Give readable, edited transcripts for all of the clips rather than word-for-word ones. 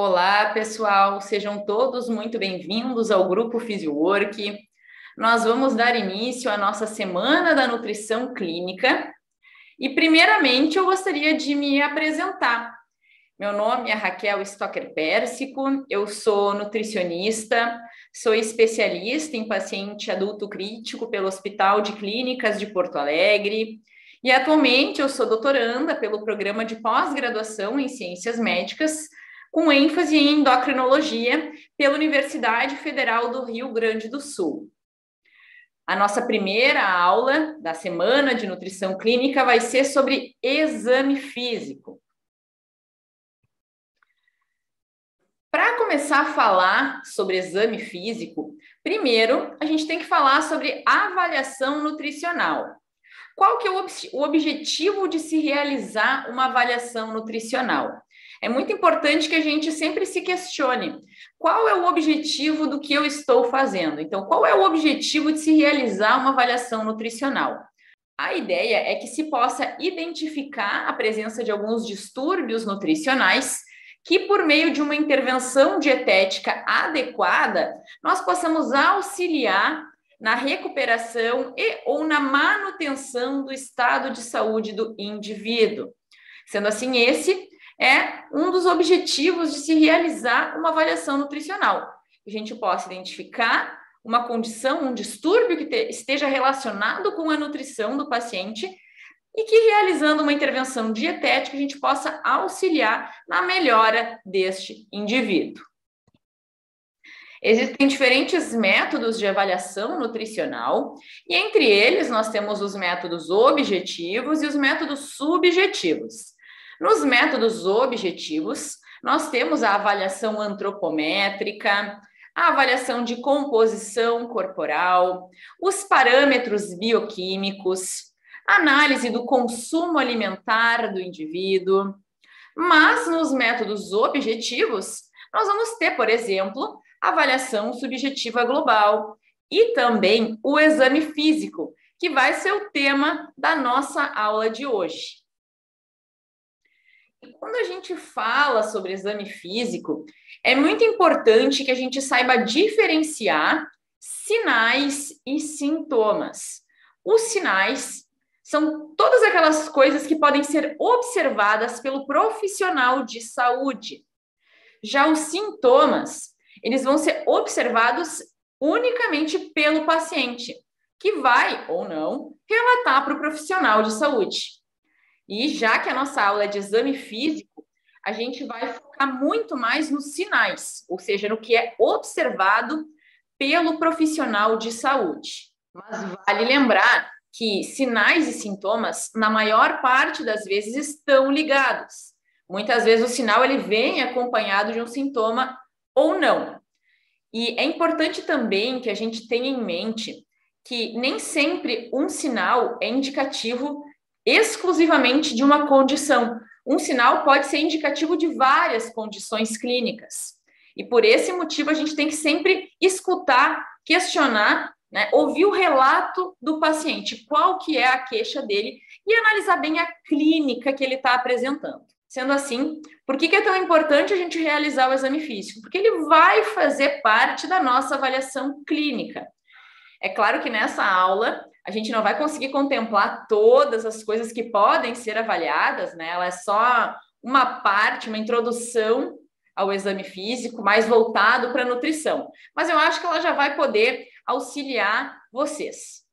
Olá, pessoal, sejam todos muito bem-vindos ao Grupo Physiowork. Nós vamos dar início à nossa Semana da Nutrição Clínica e, primeiramente, eu gostaria de me apresentar. Meu nome é Raquel Stocker-Pérsico, eu sou nutricionista, sou especialista em paciente adulto crítico pelo Hospital de Clínicas de Porto Alegre e, atualmente, eu sou doutoranda pelo Programa de Pós-Graduação em Ciências Médicas, com ênfase em endocrinologia pela Universidade Federal do Rio Grande do Sul. A nossa primeira aula da Semana de Nutrição Clínica vai ser sobre exame físico. Para começar a falar sobre exame físico, primeiro a gente tem que falar sobre avaliação nutricional. Qual que é o objetivo de se realizar uma avaliação nutricional? É muito importante que a gente sempre se questione qual é o objetivo do que eu estou fazendo. Então, qual é o objetivo de se realizar uma avaliação nutricional? A ideia é que se possa identificar a presença de alguns distúrbios nutricionais que, por meio de uma intervenção dietética adequada, nós possamos auxiliar na recuperação e ou na manutenção do estado de saúde do indivíduo. Sendo assim, esse é um dos objetivos de se realizar uma avaliação nutricional. Que a gente possa identificar uma condição, um distúrbio que esteja relacionado com a nutrição do paciente e que, realizando uma intervenção dietética, a gente possa auxiliar na melhora deste indivíduo. Existem diferentes métodos de avaliação nutricional e, entre eles, nós temos os métodos objetivos e os métodos subjetivos. Nos métodos objetivos, nós temos a avaliação antropométrica, a avaliação de composição corporal, os parâmetros bioquímicos, análise do consumo alimentar do indivíduo. Mas nos métodos objetivos, nós vamos ter, por exemplo, a avaliação subjetiva global e também o exame físico, que vai ser o tema da nossa aula de hoje. Quando a gente fala sobre exame físico, é muito importante que a gente saiba diferenciar sinais e sintomas. Os sinais são todas aquelas coisas que podem ser observadas pelo profissional de saúde. Já os sintomas, eles vão ser observados unicamente pelo paciente, que vai ou não relatar para o profissional de saúde. E já que a nossa aula é de exame físico, a gente vai focar muito mais nos sinais, ou seja, no que é observado pelo profissional de saúde. Mas vale lembrar que sinais e sintomas, na maior parte das vezes, estão ligados. Muitas vezes o sinal ele vem acompanhado de um sintoma ou não. E é importante também que a gente tenha em mente que nem sempre um sinal é indicativo exclusivamente de uma condição. Um sinal pode ser indicativo de várias condições clínicas. E por esse motivo a gente tem que sempre escutar, questionar, né, ouvir o relato do paciente, qual que é a queixa dele e analisar bem a clínica que ele está apresentando. Sendo assim, por que é tão importante a gente realizar o exame físico? Porque ele vai fazer parte da nossa avaliação clínica. É claro que nessa aula a gente não vai conseguir contemplar todas as coisas que podem ser avaliadas, né? Ela é só uma parte, uma introdução ao exame físico, mais voltado para a nutrição. Mas eu acho que ela já vai poder auxiliar vocês.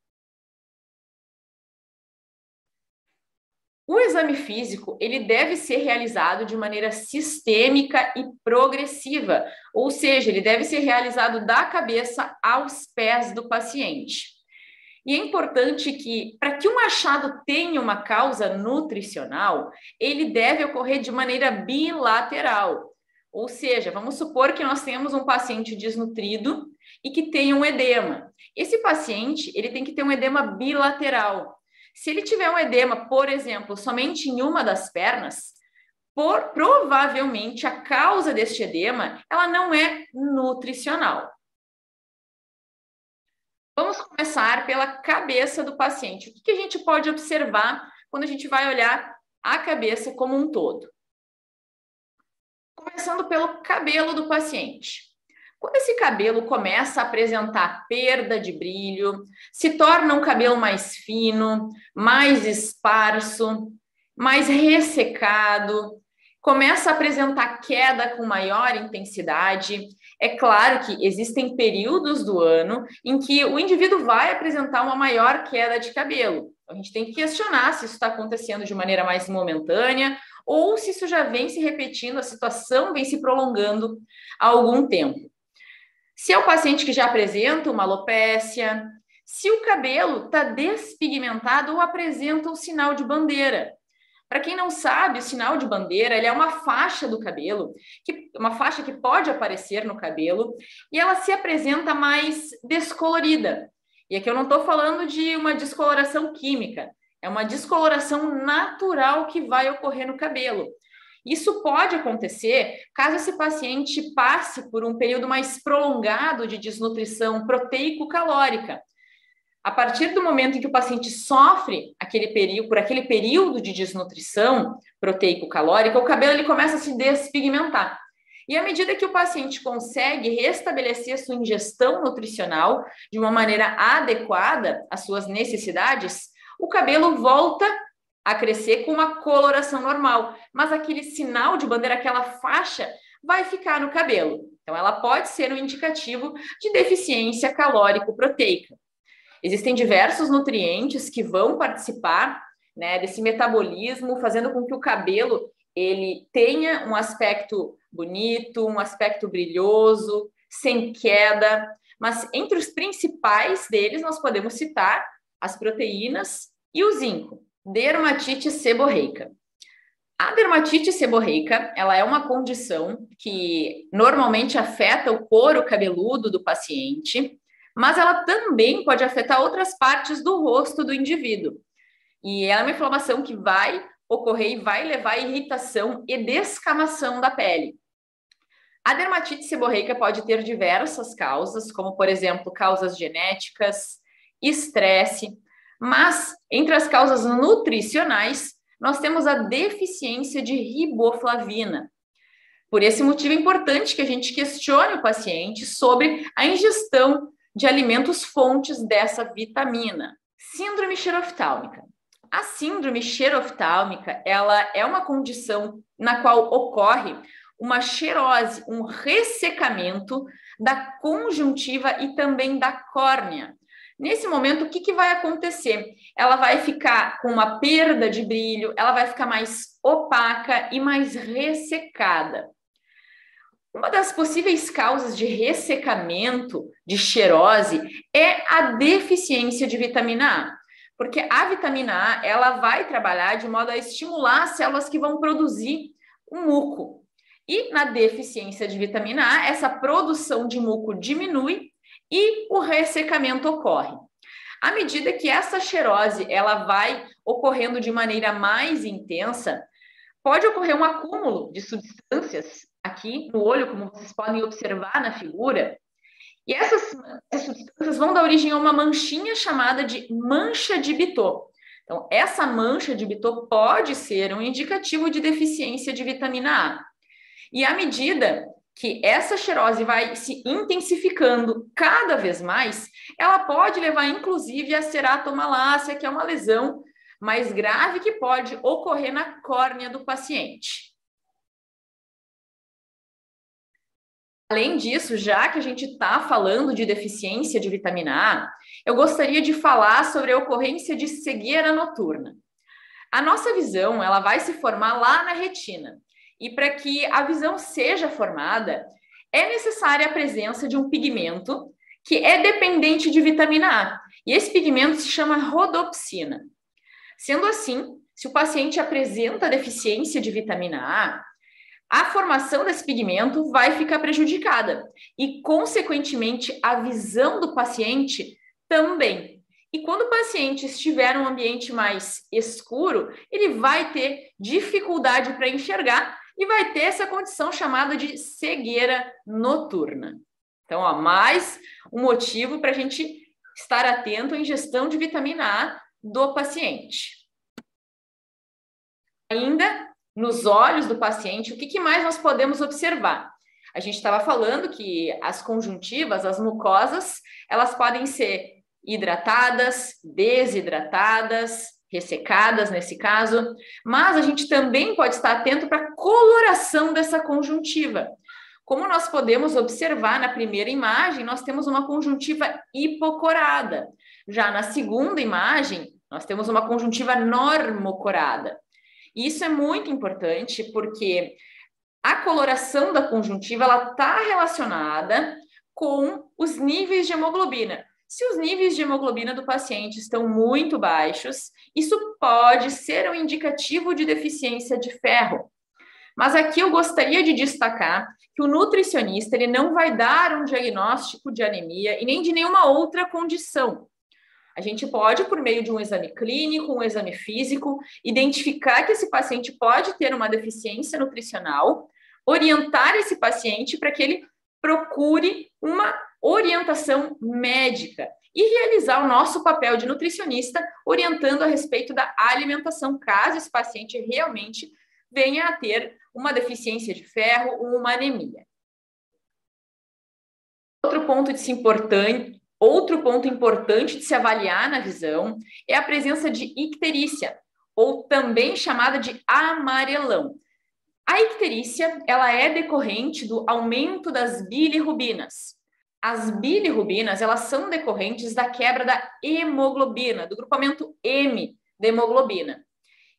O exame físico, ele deve ser realizado de maneira sistêmica e progressiva, ou seja, ele deve ser realizado da cabeça aos pés do paciente. E é importante que, para que um achado tenha uma causa nutricional, ele deve ocorrer de maneira bilateral. Ou seja, vamos supor que nós temos um paciente desnutrido e que tem um edema. Esse paciente, ele tem que ter um edema bilateral. Se ele tiver um edema, por exemplo, somente em uma das pernas, provavelmente a causa deste edema, ela não é nutricional. Vamos começar pela cabeça do paciente. O que a gente pode observar quando a gente vai olhar a cabeça como um todo? Começando pelo cabelo do paciente. Quando esse cabelo começa a apresentar perda de brilho, se torna um cabelo mais fino, mais esparso, mais ressecado, começa a apresentar queda com maior intensidade. É claro que existem períodos do ano em que o indivíduo vai apresentar uma maior queda de cabelo. A gente tem que questionar se isso está acontecendo de maneira mais momentânea ou se isso já vem se repetindo, a situação vem se prolongando há algum tempo. Se é o paciente que já apresenta uma alopécia, se o cabelo está despigmentado ou apresenta um sinal de bandeira. Para quem não sabe, o sinal de bandeira ele é uma faixa do cabelo, uma faixa que pode aparecer no cabelo e ela se apresenta mais descolorida. E aqui eu não estou falando de uma descoloração química, é uma descoloração natural que vai ocorrer no cabelo. Isso pode acontecer caso esse paciente passe por um período mais prolongado de desnutrição proteico-calórica. A partir do momento em que o paciente sofre por aquele período de desnutrição proteico-calórica, o cabelo ele começa a se despigmentar. E à medida que o paciente consegue restabelecer sua ingestão nutricional de uma maneira adequada às suas necessidades, o cabelo volta a crescer com uma coloração normal, mas aquele sinal de bandeira, aquela faixa, vai ficar no cabelo. Então, ela pode ser um indicativo de deficiência calórico-proteica. Existem diversos nutrientes que vão participar, né, desse metabolismo, fazendo com que o cabelo ele tenha um aspecto bonito, um aspecto brilhoso, sem queda. Mas entre os principais deles, nós podemos citar as proteínas e o zinco. Dermatite seborreica. A dermatite seborreica, ela é uma condição que normalmente afeta o couro cabeludo do paciente, mas ela também pode afetar outras partes do rosto do indivíduo. E ela é uma inflamação que vai ocorrer e vai levar à irritação e descamação da pele. A dermatite seborreica pode ter diversas causas, como, por exemplo, causas genéticas, estresse, mas entre as causas nutricionais, nós temos a deficiência de riboflavina. Por esse motivo é importante que a gente questione o paciente sobre a ingestão de alimentos fontes dessa vitamina. Síndrome xeroftálmica. A síndrome xeroftálmica, ela é uma condição na qual ocorre uma xerose, um ressecamento da conjuntiva e também da córnea. Nesse momento, o que vai acontecer? Ela vai ficar com uma perda de brilho, ela vai ficar mais opaca e mais ressecada. Uma das possíveis causas de ressecamento, de xerose, é a deficiência de vitamina A. Porque a vitamina A, ela vai trabalhar de modo a estimular as células que vão produzir o muco. E na deficiência de vitamina A, essa produção de muco diminui e o ressecamento ocorre. À medida que essa xerose ela vai ocorrendo de maneira mais intensa, pode ocorrer um acúmulo de substâncias aqui no olho, como vocês podem observar na figura, e essas substâncias vão dar origem a uma manchinha chamada de mancha de Bitot. Então, essa mancha de Bitot pode ser um indicativo de deficiência de vitamina A. E à medida que essa xerose vai se intensificando cada vez mais, ela pode levar, inclusive, a ceratomalácia, que é uma lesão mais grave que pode ocorrer na córnea do paciente. Além disso, já que a gente está falando de deficiência de vitamina A, eu gostaria de falar sobre a ocorrência de cegueira noturna. A nossa visão ela vai se formar lá na retina. E para que a visão seja formada, é necessária a presença de um pigmento que é dependente de vitamina A. E esse pigmento se chama rodopsina. Sendo assim, se o paciente apresenta deficiência de vitamina A formação desse pigmento vai ficar prejudicada e, consequentemente, a visão do paciente também. E quando o paciente estiver em um ambiente mais escuro, ele vai ter dificuldade para enxergar e vai ter essa condição chamada de cegueira noturna. Então, mais um motivo para a gente estar atento à ingestão de vitamina A do paciente. Ainda nos olhos do paciente, o que mais nós podemos observar? A gente estava falando que as conjuntivas, as mucosas, elas podem ser hidratadas, desidratadas, ressecadas nesse caso, mas a gente também pode estar atento para a coloração dessa conjuntiva. Como nós podemos observar na primeira imagem, nós temos uma conjuntiva hipocorada. Já na segunda imagem, nós temos uma conjuntiva normocorada. Isso é muito importante porque a coloração da conjuntiva ela está relacionada com os níveis de hemoglobina. Se os níveis de hemoglobina do paciente estão muito baixos, isso pode ser um indicativo de deficiência de ferro. Mas aqui eu gostaria de destacar que o nutricionista ele não vai dar um diagnóstico de anemia e nem de nenhuma outra condição. A gente pode, por meio de um exame clínico, um exame físico, identificar que esse paciente pode ter uma deficiência nutricional, orientar esse paciente para que ele procure uma orientação médica e realizar o nosso papel de nutricionista, orientando a respeito da alimentação, caso esse paciente realmente venha a ter uma deficiência de ferro ou uma anemia. Outro ponto importante de se avaliar na visão é a presença de icterícia, ou também chamada de amarelão. A icterícia, ela é decorrente do aumento das bilirrubinas. As bilirrubinas, elas são decorrentes da quebra da hemoglobina, do grupamento M da hemoglobina.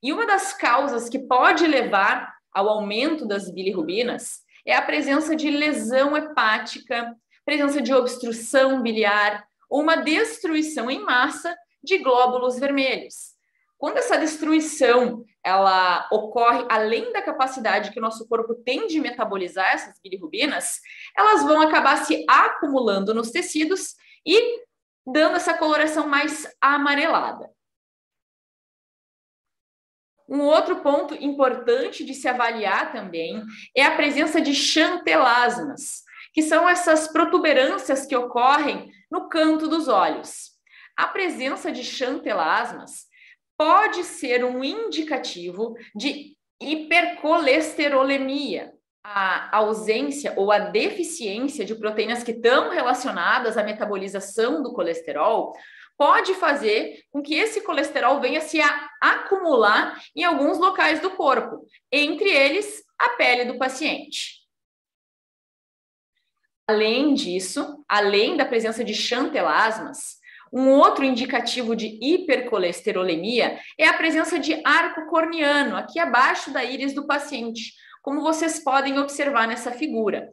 E uma das causas que pode levar ao aumento das bilirrubinas é a presença de lesão hepática, presença de obstrução biliar ou uma destruição em massa de glóbulos vermelhos. Quando essa destruição ela ocorre além da capacidade que o nosso corpo tem de metabolizar essas bilirrubinas, elas vão acabar se acumulando nos tecidos e dando essa coloração mais amarelada. Um outro ponto importante de se avaliar também é a presença de xantelasmas, que são essas protuberâncias que ocorrem no canto dos olhos. A presença de xantelasmas pode ser um indicativo de hipercolesterolemia, a ausência ou a deficiência de proteínas que estão relacionadas à metabolização do colesterol pode fazer com que esse colesterol venha se acumular em alguns locais do corpo, entre eles a pele do paciente. Além disso, além da presença de xantelasmas, um outro indicativo de hipercolesterolemia é a presença de arco corneano, aqui abaixo da íris do paciente, como vocês podem observar nessa figura.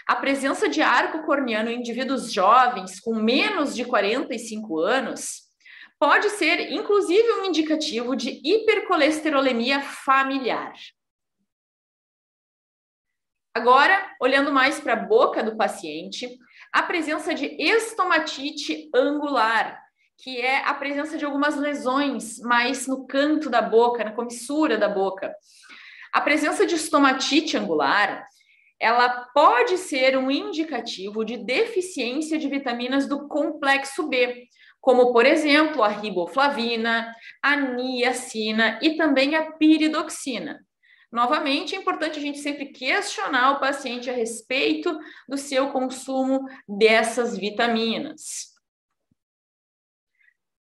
A presença de arco corneano em indivíduos jovens com menos de 45 anos pode ser, inclusive, um indicativo de hipercolesterolemia familiar. Agora, olhando mais para a boca do paciente, a presença de estomatite angular, que é a presença de algumas lesões mais no canto da boca, na comissura da boca. A presença de estomatite angular, ela pode ser um indicativo de deficiência de vitaminas do complexo B, como, por exemplo, a riboflavina, a niacina e também a piridoxina. Novamente, é importante a gente sempre questionar o paciente a respeito do seu consumo dessas vitaminas.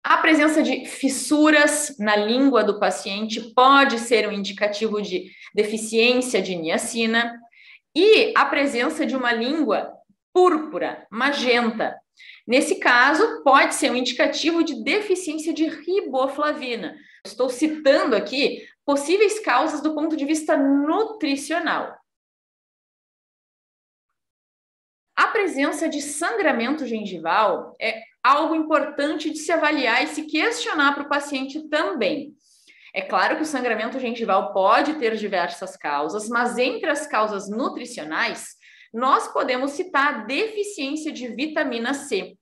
A presença de fissuras na língua do paciente pode ser um indicativo de deficiência de niacina e a presença de uma língua púrpura, magenta. Nesse caso, pode ser um indicativo de deficiência de riboflavina. Estou citando aqui possíveis causas do ponto de vista nutricional. A presença de sangramento gengival é algo importante de se avaliar e se questionar para o paciente também. É claro que o sangramento gengival pode ter diversas causas, mas entre as causas nutricionais, nós podemos citar a deficiência de vitamina C.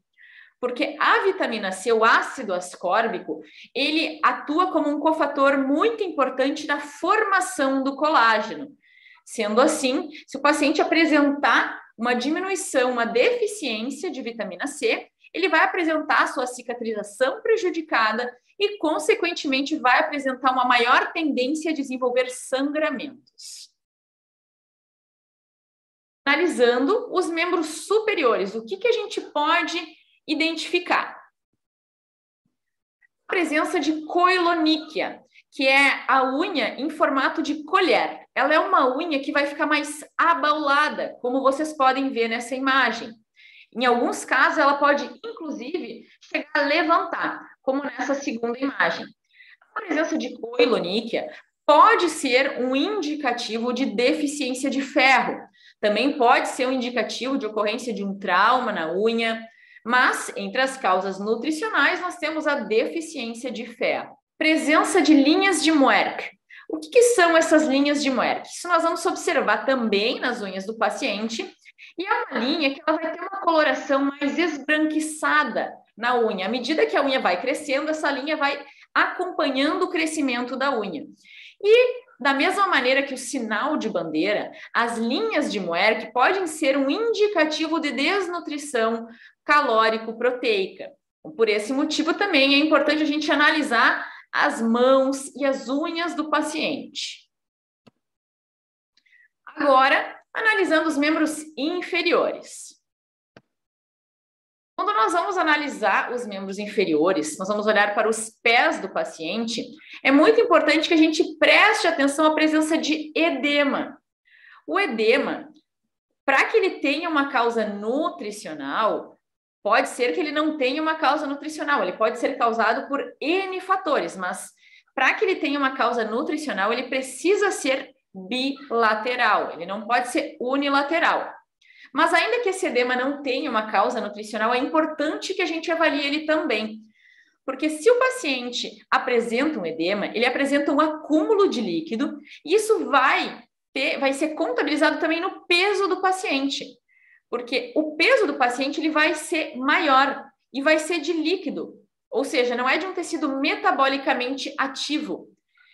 Porque a vitamina C, o ácido ascórbico, ele atua como um cofator muito importante na formação do colágeno. Sendo assim, se o paciente apresentar uma diminuição, uma deficiência de vitamina C, ele vai apresentar a sua cicatrização prejudicada e, consequentemente, vai apresentar uma maior tendência a desenvolver sangramentos. Analisando os membros superiores, o que a gente pode identificar? A presença de coiloníquia, que é a unha em formato de colher. Ela é uma unha que vai ficar mais abaulada, como vocês podem ver nessa imagem. Em alguns casos, ela pode, inclusive, chegar a levantar, como nessa segunda imagem. A presença de coiloníquia pode ser um indicativo de deficiência de ferro. Também pode ser um indicativo de ocorrência de um trauma na unha, mas entre as causas nutricionais nós temos a deficiência de ferro. Presença de linhas de Muehrke. O que são essas linhas de Muehrke? Isso nós vamos observar também nas unhas do paciente, e é uma linha que ela vai ter uma coloração mais esbranquiçada na unha. À medida que a unha vai crescendo, essa linha vai acompanhando o crescimento da unha. E, da mesma maneira que o sinal de bandeira, as linhas de Muehrke podem ser um indicativo de desnutrição calórico-proteica. Por esse motivo, também é importante a gente analisar as mãos e as unhas do paciente. Agora, analisando os membros inferiores. Quando nós vamos analisar os membros inferiores, nós vamos olhar para os pés do paciente, é muito importante que a gente preste atenção à presença de edema. O edema, para que ele tenha uma causa nutricional, pode ser que ele não tenha uma causa nutricional, ele pode ser causado por N fatores, mas para que ele tenha uma causa nutricional, ele precisa ser bilateral, ele não pode ser unilateral. Mas ainda que esse edema não tenha uma causa nutricional, é importante que a gente avalie ele também. Porque se o paciente apresenta um edema, ele apresenta um acúmulo de líquido, e isso vai ser contabilizado também no peso do paciente. Porque o peso do paciente ele vai ser maior e vai ser de líquido, ou seja, não é de um tecido metabolicamente ativo.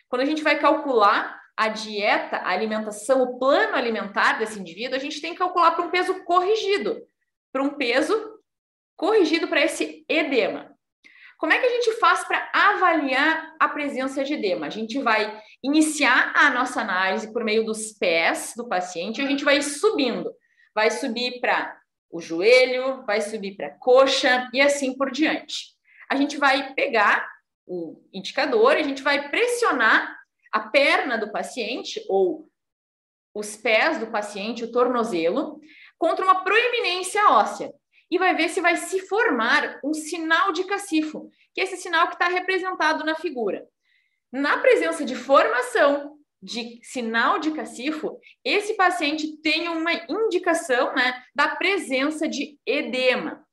Quando a gente vai calcular a dieta, a alimentação, o plano alimentar desse indivíduo, a gente tem que calcular para um peso corrigido, para esse edema. Como é que a gente faz para avaliar a presença de edema? A gente vai iniciar a nossa análise por meio dos pés do paciente, a gente vai subindo. Vai subir para o joelho, vai subir para a coxa e assim por diante. A gente vai pegar o indicador, a gente vai pressionar a perna do paciente ou os pés do paciente, o tornozelo, contra uma proeminência óssea e vai ver se vai se formar um sinal de cacifo, que é esse sinal que está representado na figura. Na presença de formação de sinal de cacifo, esse paciente tem uma indicação, da presença de edema.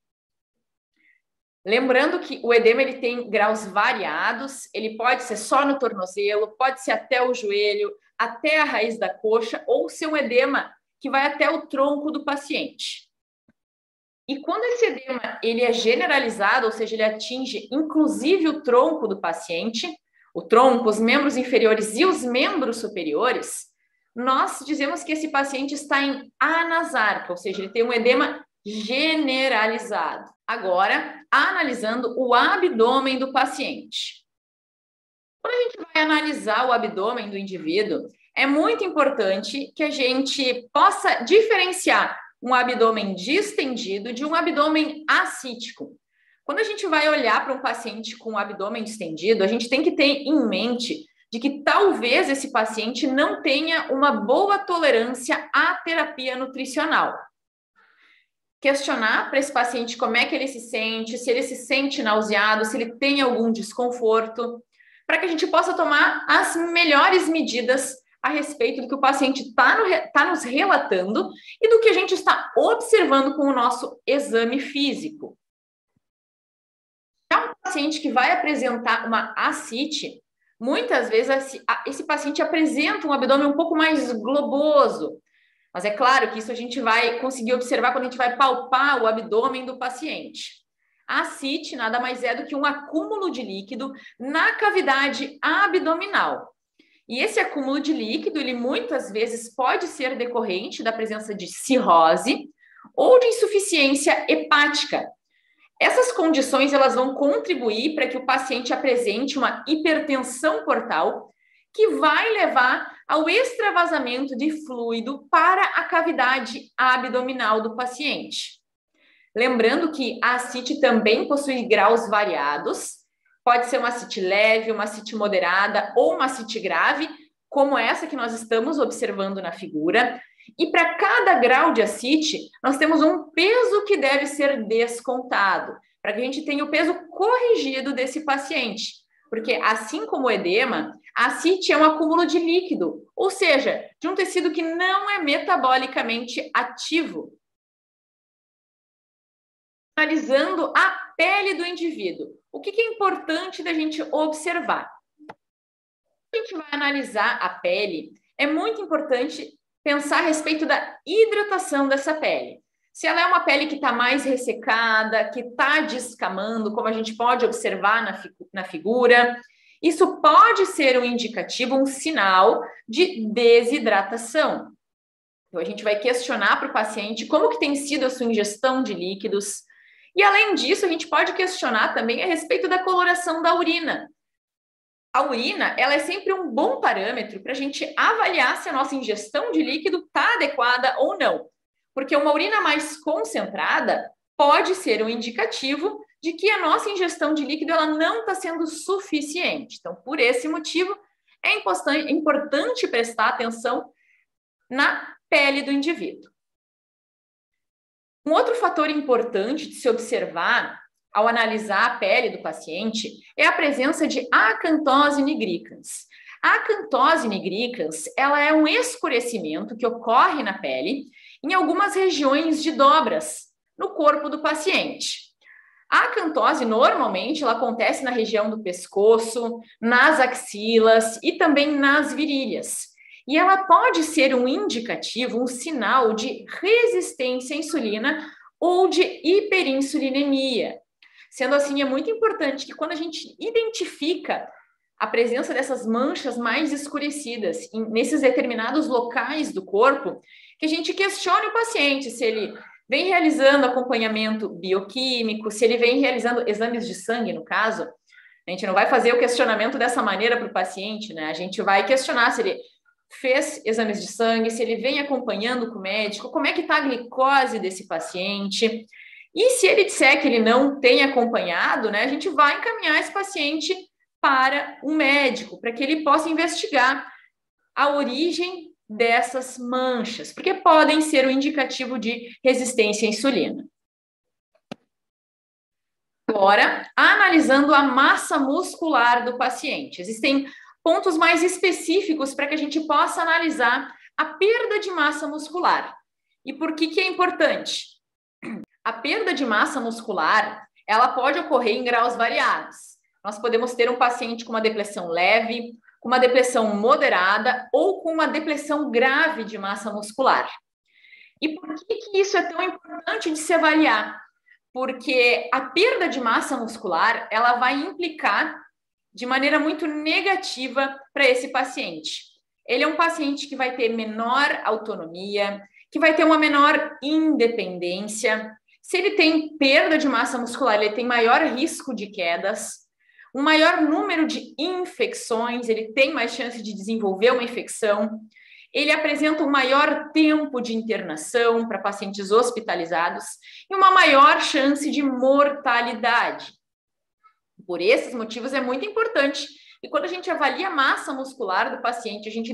Lembrando que o edema ele tem graus variados, ele pode ser só no tornozelo, pode ser até o joelho, até a raiz da coxa, ou ser um edema que vai até o tronco do paciente. E quando esse edema ele é generalizado, ou seja, ele atinge inclusive o tronco do paciente, o tronco, os membros inferiores e os membros superiores, nós dizemos que esse paciente está em anasarca, ou seja, ele tem um edema generalizado. Agora, analisando o abdômen do paciente. Quando a gente vai analisar o abdômen do indivíduo, é muito importante que a gente possa diferenciar um abdômen distendido de um abdômen ascítico. Quando a gente vai olhar para um paciente com o abdômen distendido, a gente tem que ter em mente de que talvez esse paciente não tenha uma boa tolerância à terapia nutricional. Questionar para esse paciente como é que ele se sente nauseado, se ele tem algum desconforto, para que a gente possa tomar as melhores medidas a respeito do que o paciente está nos relatando e do que a gente está observando com o nosso exame físico. Já um paciente que vai apresentar uma ascite, muitas vezes esse paciente apresenta um abdômen um pouco mais globoso, mas é claro que isso a gente vai conseguir observar quando a gente vai palpar o abdômen do paciente. A ascite nada mais é do que um acúmulo de líquido na cavidade abdominal. E esse acúmulo de líquido, ele muitas vezes pode ser decorrente da presença de cirrose ou de insuficiência hepática. Essas condições elas vão contribuir para que o paciente apresente uma hipertensão portal, que vai levar ao extravasamento de fluido para a cavidade abdominal do paciente. Lembrando que a ascite também possui graus variados, pode ser uma ascite leve, uma ascite moderada ou uma ascite grave, como essa que nós estamos observando na figura. E para cada grau de ascite, nós temos um peso que deve ser descontado, para que a gente tenha o peso corrigido desse paciente. Porque, assim como o edema, a ascite é um acúmulo de líquido, ou seja, de um tecido que não é metabolicamente ativo. Analisando a pele do indivíduo, o que é importante da gente observar? Quando a gente vai analisar a pele, é muito importante pensar a respeito da hidratação dessa pele. Se ela é uma pele que está mais ressecada, que está descamando, como a gente pode observar na figura, isso pode ser um indicativo, um sinal de desidratação. Então, a gente vai questionar para o paciente como que tem sido a sua ingestão de líquidos. E, além disso, a gente pode questionar também a respeito da coloração da urina. A urina, ela é sempre um bom parâmetro para a gente avaliar se a nossa ingestão de líquido está adequada ou não. Porque uma urina mais concentrada pode ser um indicativo de que a nossa ingestão de líquido ela não está sendo suficiente. Então, por esse motivo, é importante prestar atenção na pele do indivíduo. Um outro fator importante de se observar ao analisar a pele do paciente é a presença de acantose nigricans. A acantose nigricans, ela é um escurecimento que ocorre na pele em algumas regiões de dobras no corpo do paciente. A acantose, normalmente, ela acontece na região do pescoço, nas axilas e também nas virilhas. E ela pode ser um indicativo, um sinal de resistência à insulina ou de hiperinsulinemia. Sendo assim, é muito importante que quando a gente identifica a presença dessas manchas mais escurecidas nesses determinados locais do corpo, que a gente questione o paciente se ele vem realizando acompanhamento bioquímico, se ele vem realizando exames de sangue, no caso. A gente não vai fazer o questionamento dessa maneira para o paciente, né? A gente vai questionar se ele fez exames de sangue, se ele vem acompanhando com o médico, como é que está a glicose desse paciente. E se ele disser que ele não tem acompanhado, né, a gente vai encaminhar esse paciente para um médico, para que ele possa investigar a origem dessas manchas, porque podem ser um indicativo de resistência à insulina. Agora, analisando a massa muscular do paciente, existem pontos mais específicos para que a gente possa analisar a perda de massa muscular. E por que é importante? A perda de massa muscular, ela pode ocorrer em graus variados. Nós podemos ter um paciente com uma depressão leve, com uma depressão moderada ou com uma depressão grave de massa muscular. E por que isso é tão importante de se avaliar? Porque a perda de massa muscular, ela vai implicar de maneira muito negativa para esse paciente. Ele é um paciente que vai ter menor autonomia, que vai ter uma menor independência. Se ele tem perda de massa muscular, ele tem maior risco de quedas, um maior número de infecções, ele tem mais chance de desenvolver uma infecção, ele apresenta um maior tempo de internação para pacientes hospitalizados e uma maior chance de mortalidade. Por esses motivos, é muito importante. E quando a gente avalia a massa muscular do paciente, a gente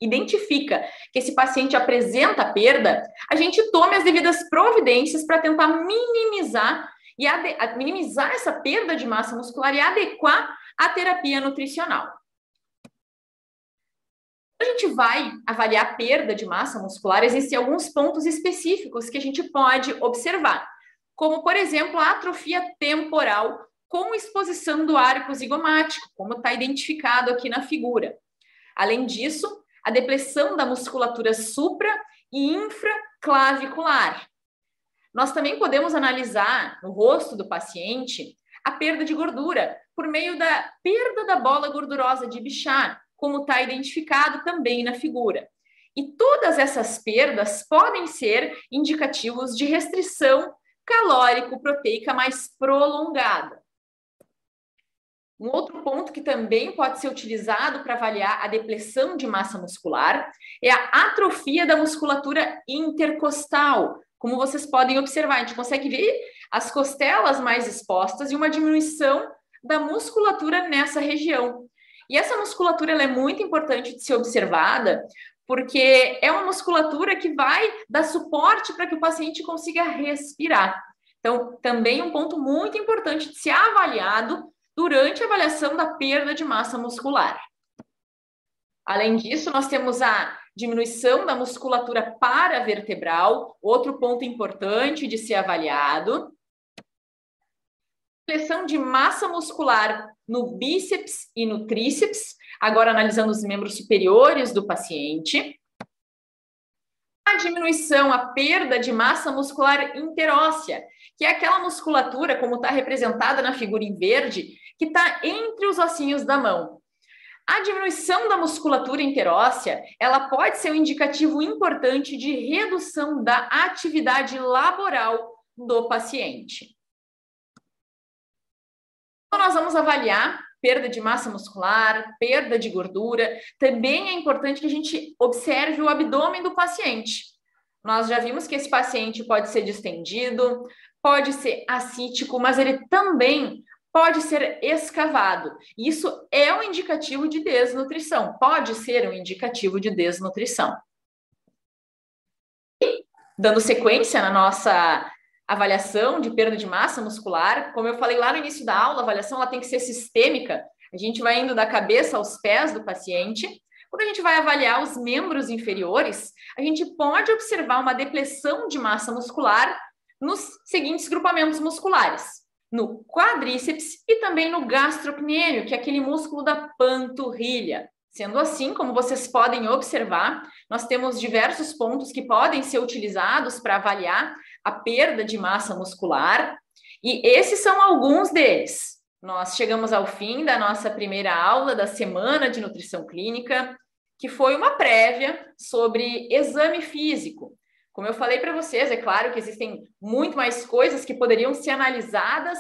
identifica que esse paciente apresenta perda, a gente tome as devidas providências para tentar minimizar essa perda de massa muscular e adequar a terapia nutricional. Quando a gente vai avaliar a perda de massa muscular, existem alguns pontos específicos que a gente pode observar, como, por exemplo, a atrofia temporal com exposição do arco zigomático, como está identificado aqui na figura. Além disso, a depressão da musculatura supra e infraclavicular. Nós também podemos analisar no rosto do paciente a perda de gordura por meio da perda da bola gordurosa de Bichat, como está identificado também na figura. E todas essas perdas podem ser indicativos de restrição calórico-proteica mais prolongada. Um outro ponto que também pode ser utilizado para avaliar a depressão de massa muscular é a atrofia da musculatura intercostal. Como vocês podem observar, a gente consegue ver as costelas mais expostas e uma diminuição da musculatura nessa região. E essa musculatura ela é muito importante de ser observada, porque é uma musculatura que vai dar suporte para que o paciente consiga respirar. Então, também um ponto muito importante de ser avaliado durante a avaliação da perda de massa muscular. Além disso, nós temos a diminuição da musculatura paravertebral, outro ponto importante de ser avaliado. Pressão de massa muscular no bíceps e no tríceps, agora analisando os membros superiores do paciente. A diminuição, a perda de massa muscular interóssea, que é aquela musculatura, como está representada na figura em verde, que está entre os ossinhos da mão. A diminuição da musculatura interóssea, ela pode ser um indicativo importante de redução da atividade laboral do paciente. Então, nós vamos avaliar perda de massa muscular, perda de gordura. Também é importante que a gente observe o abdômen do paciente. Nós já vimos que esse paciente pode ser distendido, pode ser ascítico, mas ele também pode ser escavado. Isso é um indicativo de desnutrição, pode ser um indicativo de desnutrição. E, dando sequência na nossa avaliação de perda de massa muscular, como eu falei lá no início da aula, a avaliação ela tem que ser sistêmica, a gente vai indo da cabeça aos pés do paciente. Quando a gente vai avaliar os membros inferiores, a gente pode observar uma depressão de massa muscular nos seguintes grupamentos musculares: no quadríceps e também no gastrocnêmio, que é aquele músculo da panturrilha. Sendo assim, como vocês podem observar, nós temos diversos pontos que podem ser utilizados para avaliar a perda de massa muscular, e esses são alguns deles. Nós chegamos ao fim da nossa primeira aula da Semana de Nutrição Clínica, que foi uma prévia sobre exame físico. Como eu falei para vocês, é claro que existem muito mais coisas que poderiam ser analisadas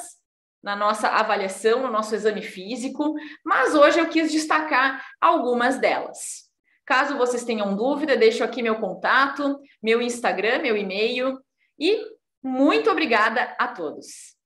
na nossa avaliação, no nosso exame físico, mas hoje eu quis destacar algumas delas. Caso vocês tenham dúvida, deixo aqui meu contato, meu Instagram, meu e-mail, e muito obrigada a todos.